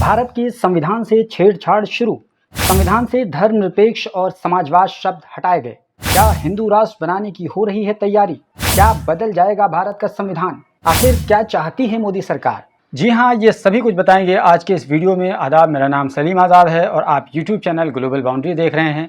भारत के संविधान से छेड़छाड़ शुरू। संविधान से धर्मनिरपेक्ष और समाजवाद शब्द हटाए गए। क्या हिंदू राष्ट्र बनाने की हो रही है तैयारी? क्या बदल जाएगा भारत का संविधान? आखिर क्या चाहती है मोदी सरकार? जी हाँ, ये सभी कुछ बताएंगे आज के इस वीडियो में। आदाब, मेरा नाम सलीम आज़ाद है और आप यूट्यूब चैनल ग्लोबल बाउंड्री देख रहे हैं।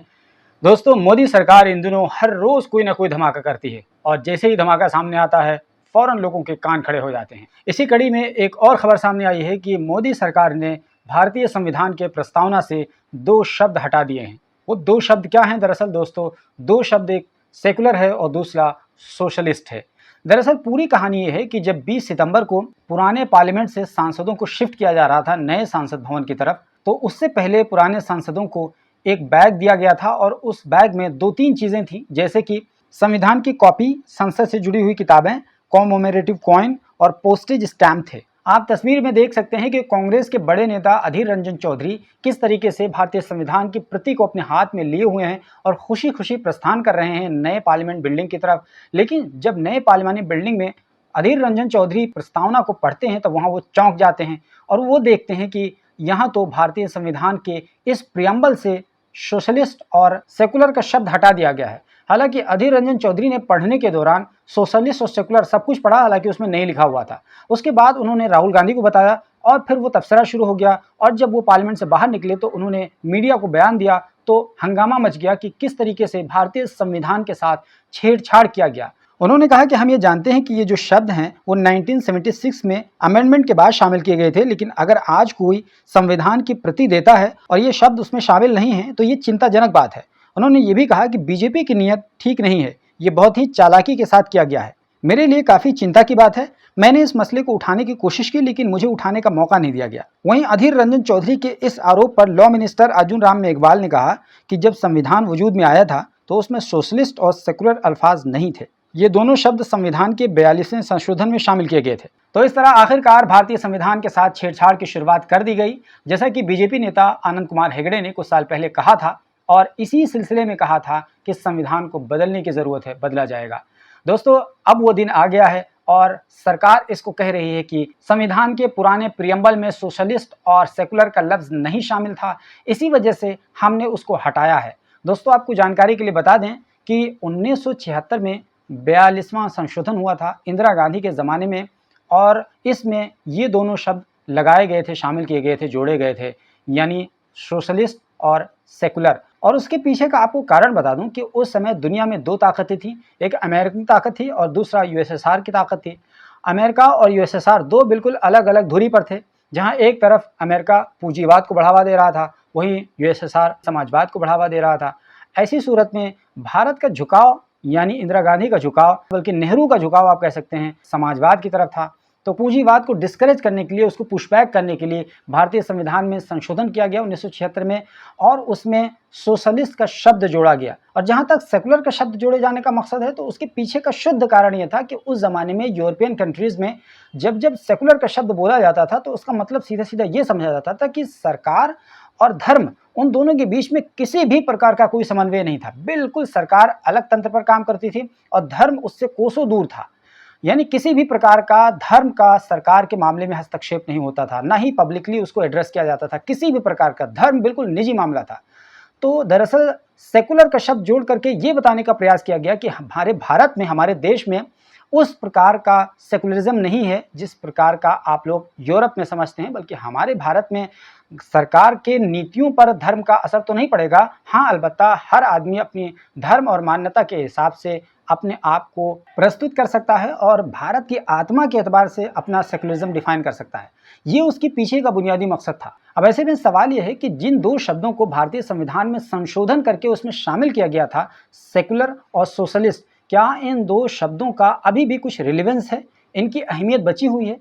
दोस्तों, मोदी सरकार इन दिनों हर रोज कोई ना कोई धमाका करती है और जैसे ही धमाका सामने आता है फौरन लोगों के कान खड़े हो जाते हैं। इसी कड़ी में एक और खबर सामने आई है कि मोदी सरकार ने भारतीय संविधान के प्रस्तावना से 2 शब्द हटा दिए हैं। वो 2 शब्द क्या हैं? दरअसल दोस्तों, 2 शब्द, एक सेकुलर है और दूसरा सोशलिस्ट है। दरअसल पूरी कहानी ये है कि जब 20 सितंबर को पुराने पार्लियामेंट से सांसदों को शिफ्ट किया जा रहा था नए संसद भवन की तरफ, तो उससे पहले पुराने सांसदों को एक बैग दिया गया था और उस बैग में 2-3 चीज़ें थी, जैसे कि संविधान की कॉपी, संसद से जुड़ी हुई किताबें, कॉमेमोरेटिव कॉइन और पोस्टेज स्टैम्प थे। आप तस्वीर में देख सकते हैं कि कांग्रेस के बड़े नेता अधीर रंजन चौधरी किस तरीके से भारतीय संविधान की प्रति को अपने हाथ में लिए हुए हैं और खुशी खुशी प्रस्थान कर रहे हैं नए पार्लियामेंट बिल्डिंग की तरफ। लेकिन जब नए पार्लियामेंट बिल्डिंग में अधीर रंजन चौधरी प्रस्तावना को पढ़ते हैं तो वहाँ वो चौंक जाते हैं और वो देखते हैं कि यहाँ तो भारतीय संविधान के इस प्रियम्बल से सोशलिस्ट और सेकुलर का शब्द हटा दिया गया है। हालांकि अधीर रंजन चौधरी ने पढ़ने के दौरान सोशलिस्ट और सेकुलर सब कुछ पढ़ा, हालांकि उसमें नहीं लिखा हुआ था। उसके बाद उन्होंने राहुल गांधी को बताया और फिर वो तबसरा शुरू हो गया और जब वो पार्लियामेंट से बाहर निकले तो उन्होंने मीडिया को बयान दिया तो हंगामा मच गया कि किस तरीके से भारतीय संविधान के साथ छेड़छाड़ किया गया। उन्होंने कहा कि हम ये जानते हैं कि ये जो शब्द हैं वो 1976 में अमेंडमेंट के बाद शामिल किए गए थे, लेकिन अगर आज कोई संविधान की प्रति देता है और ये शब्द उसमें शामिल नहीं है तो ये चिंताजनक बात है। उन्होंने ये भी कहा कि बीजेपी की नीयत ठीक नहीं है, ये बहुत ही चालाकी के साथ किया गया है। मेरे लिए काफ़ी चिंता की बात है। मैंने इस मसले को उठाने की कोशिश की लेकिन मुझे उठाने का मौका नहीं दिया गया। वहीं अधीर रंजन चौधरी के इस आरोप पर लॉ मिनिस्टर अर्जुन राम मेघवाल ने कहा कि जब संविधान वजूद में आया था तो उसमें सोशलिस्ट और सेकुलर अल्फाज नहीं थे। ये दोनों शब्द संविधान के 42वें संशोधन में शामिल किए गए थे। तो इस तरह आखिरकार भारतीय संविधान के साथ छेड़छाड़ की शुरुआत कर दी गई, जैसा कि बीजेपी नेता आनंद कुमार हेगड़े ने कुछ साल पहले कहा था और इसी सिलसिले में कहा था कि संविधान को बदलने की जरूरत है, बदला जाएगा। दोस्तों, अब वो दिन आ गया है और सरकार इसको कह रही है कि संविधान के पुराने प्रियम्बल में सोशलिस्ट और सेकुलर का लफ्ज नहीं शामिल था, इसी वजह से हमने उसको हटाया है। दोस्तों, आपको जानकारी के लिए बता दें कि 1976 में 42वां संशोधन हुआ था इंदिरा गांधी के ज़माने में और इसमें ये दोनों शब्द लगाए गए थे, शामिल किए गए थे, जोड़े गए थे, यानी सोशलिस्ट और सेकुलर। और उसके पीछे का आपको कारण बता दूं कि उस समय दुनिया में 2 ताकतें थी, एक अमेरिकन ताकत थी और दूसरा यूएसएसआर की ताकत थी। अमेरिका और यूएसएसआर 2 बिल्कुल अलग अलग धुरी पर थे, जहां एक तरफ अमेरिका पूंजीवाद को बढ़ावा दे रहा था, वहीं यूएसएसआर समाजवाद को बढ़ावा दे रहा था। ऐसी सूरत में भारत का झुकाव, यानी इंदिरा गांधी का झुकाव, बल्कि नेहरू का झुकाव आप कह सकते हैं, समाजवाद की तरफ था। तो पूंजीवाद को डिस्करेज करने के लिए, उसको पुशबैक करने के लिए भारतीय संविधान में संशोधन किया गया 1976 में और उसमें सोशलिस्ट का शब्द जोड़ा गया। और जहां तक सेकुलर का शब्द जोड़े जाने का मकसद है तो उसके पीछे का शुद्ध कारण यह था कि उस जमाने में यूरोपियन कंट्रीज में जब जब सेकुलर का शब्द बोला जाता था तो उसका मतलब सीधा सीधा ये समझा जाता था कि सरकार और धर्म, उन दोनों के बीच में किसी भी प्रकार का कोई समन्वय नहीं था। बिल्कुल सरकार अलग तंत्र पर काम करती थी और धर्म उससे कोसों दूर था। यानी किसी भी प्रकार का धर्म का सरकार के मामले में हस्तक्षेप नहीं होता था, ना ही पब्लिकली उसको एड्रेस किया जाता था। किसी भी प्रकार का धर्म बिल्कुल निजी मामला था। तो दरअसल सेकुलर का शब्द जोड़ करके ये बताने का प्रयास किया गया कि हमारे भारत में, हमारे देश में उस प्रकार का सेकुलरिज्म नहीं है जिस प्रकार का आप लोग यूरोप में समझते हैं, बल्कि हमारे भारत में सरकार के नीतियों पर धर्म का असर तो नहीं पड़ेगा। हाँ, अलबत्ता हर आदमी अपनी धर्म और मान्यता के हिसाब से अपने आप को प्रस्तुत कर सकता है और भारत की आत्मा के एतबार से अपना सेकुलरिज्म डिफाइन कर सकता है। ये उसके पीछे का बुनियादी मकसद था। अब ऐसे में सवाल यह है कि जिन 2 शब्दों को भारतीय संविधान में संशोधन करके उसमें शामिल किया गया था, सेकुलर और सोशलिस्ट, क्या इन 2 शब्दों का अभी भी कुछ रिलेवेंस है, इनकी अहमियत बची हुई है?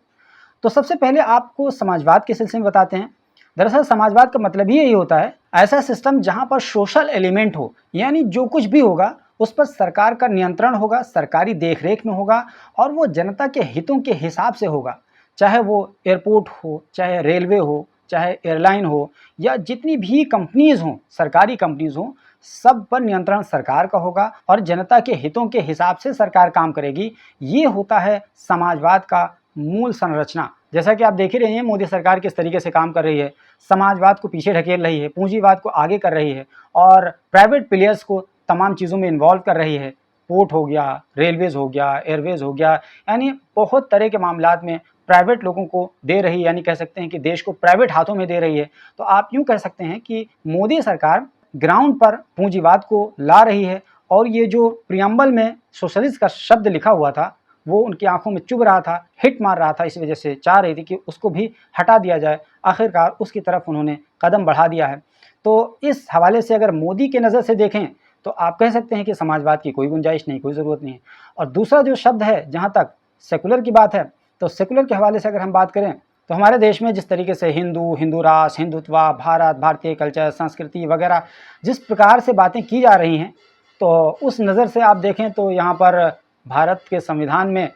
तो सबसे पहले आपको समाजवाद के सिलसिले में बताते हैं। दरअसल समाजवाद का मतलब ही यही होता है, ऐसा सिस्टम जहां पर सोशल एलिमेंट हो, यानी जो कुछ भी होगा उस पर सरकार का नियंत्रण होगा, सरकारी देखरेख में होगा और वो जनता के हितों के हिसाब से होगा। चाहे वो एयरपोर्ट हो, चाहे रेलवे हो, चाहे एयरलाइन हो या जितनी भी कंपनीज हों, सरकारी कंपनीज हों, सब पर नियंत्रण सरकार का होगा और जनता के हितों के हिसाब से सरकार काम करेगी। ये होता है समाजवाद का मूल संरचना। जैसा कि आप देख ही रहे हैं मोदी सरकार किस तरीके से काम कर रही है, समाजवाद को पीछे ढकेल रही है, पूंजीवाद को आगे कर रही है और प्राइवेट प्लेयर्स को तमाम चीज़ों में इन्वॉल्व कर रही है। पोर्ट हो गया, रेलवेज़ हो गया, एयरवेज़ हो गया, यानी बहुत तरह के मामलात में प्राइवेट लोगों को दे रही है, यानी कह सकते हैं कि देश को प्राइवेट हाथों में दे रही है। तो आप यूँ कह सकते हैं कि मोदी सरकार ग्राउंड पर पूंजीवाद को ला रही है और ये जो प्रियम्बल में सोशलिस्ट का शब्द लिखा हुआ था वो उनकी आंखों में चुभ रहा था, हिट मार रहा था, इस वजह से चाह रही थी कि उसको भी हटा दिया जाए। आखिरकार उसकी तरफ उन्होंने कदम बढ़ा दिया है। तो इस हवाले से अगर मोदी के नज़र से देखें तो आप कह सकते हैं कि समाजवाद की कोई गुंजाइश नहीं, कोई ज़रूरत नहीं है। और दूसरा जो शब्द है, जहाँ तक सेकुलर की बात है, तो सेकुलर के हवाले से अगर हम बात करें तो हमारे देश में जिस तरीके से हिंदू राष्ट्र, हिंदुत्व, भारत, भारतीय कल्चर, संस्कृति वगैरह जिस प्रकार से बातें की जा रही हैं, तो उस नज़र से आप देखें तो यहाँ पर भारत के संविधान में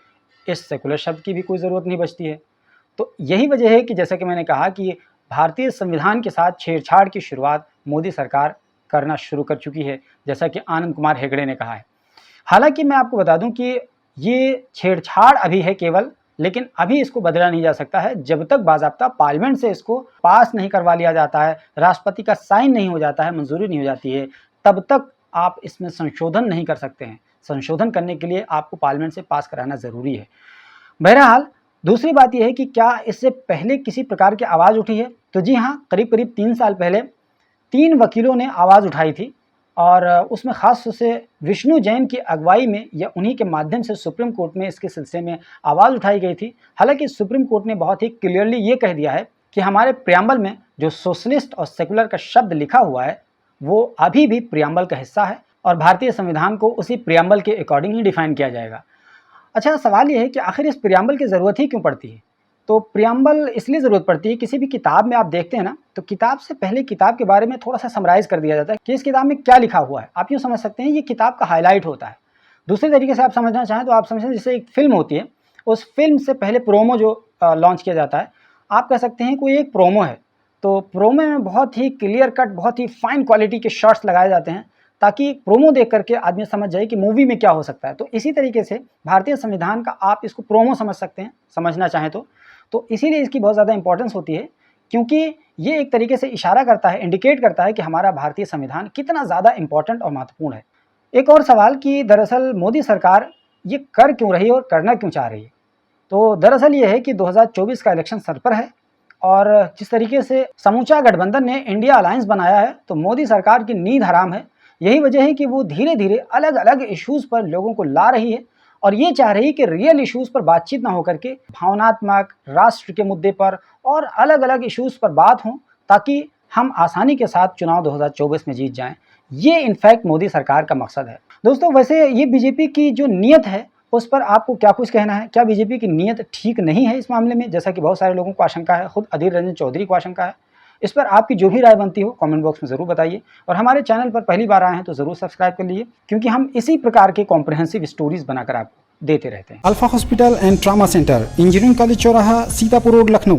इस सेकुलर शब्द की भी कोई ज़रूरत नहीं बचती है। तो यही वजह है कि जैसा कि मैंने कहा कि भारतीय संविधान के साथ छेड़छाड़ की शुरुआत मोदी सरकार करना शुरू कर चुकी है, जैसा कि आनंद कुमार हेगड़े ने कहा है। हालांकि मैं आपको बता दूं कि ये छेड़छाड़ अभी है केवल, लेकिन अभी इसको बदला नहीं जा सकता है जब तक बाज़ाब्ता पार्लियामेंट से इसको पास नहीं करवा लिया जाता है, राष्ट्रपति का साइन नहीं हो जाता है, मंजूरी नहीं हो जाती है, तब तक आप इसमें संशोधन नहीं कर सकते हैं। संशोधन करने के लिए आपको पार्लियामेंट से पास कराना ज़रूरी है। बहरहाल दूसरी बात यह है कि क्या इससे पहले किसी प्रकार की आवाज़ उठी है? तो जी हाँ, करीब करीब 3 साल पहले 3 वकीलों ने आवाज़ उठाई थी और उसमें ख़ास तौर से विष्णु जैन की अगुवाई में या उन्हीं के माध्यम से सुप्रीम कोर्ट में इसके सिलसिले में आवाज़ उठाई गई थी। हालांकि सुप्रीम कोर्ट ने बहुत ही क्लियरली ये कह दिया है कि हमारे प्रियम्बल में जो सोशलिस्ट और सेकुलर का शब्द लिखा हुआ है वो अभी भी प्रियम्बल का हिस्सा है और भारतीय संविधान को उसी प्रियम्बल के अकॉर्डिंग ही डिफ़ाइन किया जाएगा। अच्छा, सवाल ये है कि आखिर इस प्रियम्बल की ज़रूरत ही क्यों पड़ती है? तो प्रियम्बल इसलिए ज़रूरत पड़ती है, किसी भी किताब में आप देखते हैं ना, तो किताब से पहले किताब के बारे में थोड़ा सा समराइज़ कर दिया जाता है कि इस किताब में क्या लिखा हुआ है। आप यूँ समझ सकते हैं ये किताब का हाईलाइट होता है। दूसरे तरीके से आप समझना चाहें तो आप समझें जैसे एक फ़िल्म होती है, उस फिल्म से पहले प्रोमो जो लॉन्च किया जाता है, आप कह सकते हैं कोई एक प्रोमो है, तो प्रोमो में बहुत ही क्लियर कट, बहुत ही फाइन क्वालिटी के शॉट्स लगाए जाते हैं ताकि प्रोमो देख करके आदमी समझ जाए कि मूवी में क्या हो सकता है। तो इसी तरीके से भारतीय संविधान का आप इसको प्रोमो समझ सकते हैं, समझना चाहें तो इसीलिए इसकी बहुत ज़्यादा इंपॉर्टेंस होती है, क्योंकि ये एक तरीके से इशारा करता है, इंडिकेट करता है कि हमारा भारतीय संविधान कितना ज़्यादा इंपॉर्टेंट और महत्वपूर्ण है। एक और सवाल कि दरअसल मोदी सरकार ये कर क्यों रही है और करना क्यों चाह रही है? तो दरअसल ये है कि 2024 का इलेक्शन सर पर है और जिस तरीके से समूचा गठबंधन ने इंडिया अलायंस बनाया है, तो मोदी सरकार की नींद हराम है। यही वजह है कि वो धीरे धीरे अलग अलग इश्यूज़ पर लोगों को ला रही है और ये चाह रही है कि रियल इश्यूज़ पर बातचीत ना होकर के भावनात्मक, राष्ट्र के मुद्दे पर और अलग अलग इश्यूज़ पर बात हों, ताकि हम आसानी के साथ चुनाव 2024 में जीत जाएं। ये इनफैक्ट मोदी सरकार का मकसद है। दोस्तों, वैसे ये बीजेपी की जो नीयत है उस पर आपको क्या कुछ कहना है? क्या बीजेपी की नीयत ठीक नहीं है इस मामले में, जैसा कि बहुत सारे लोगों को आशंका है, खुद अधीर रंजन चौधरी को आशंका है? इस पर आपकी जो भी राय बनती हो कमेंट बॉक्स में ज़रूर बताइए और हमारे चैनल पर पहली बार आए हैं तो ज़रूर सब्सक्राइब कर लीजिए, क्योंकि हम इसी प्रकार के कॉम्प्रिहेंसिव स्टोरीज बनाकर आपको देते रहते हैं। Alpha hospital and trauma centre, engineering college चौराहा, सीतापुर रोड, लखनऊ।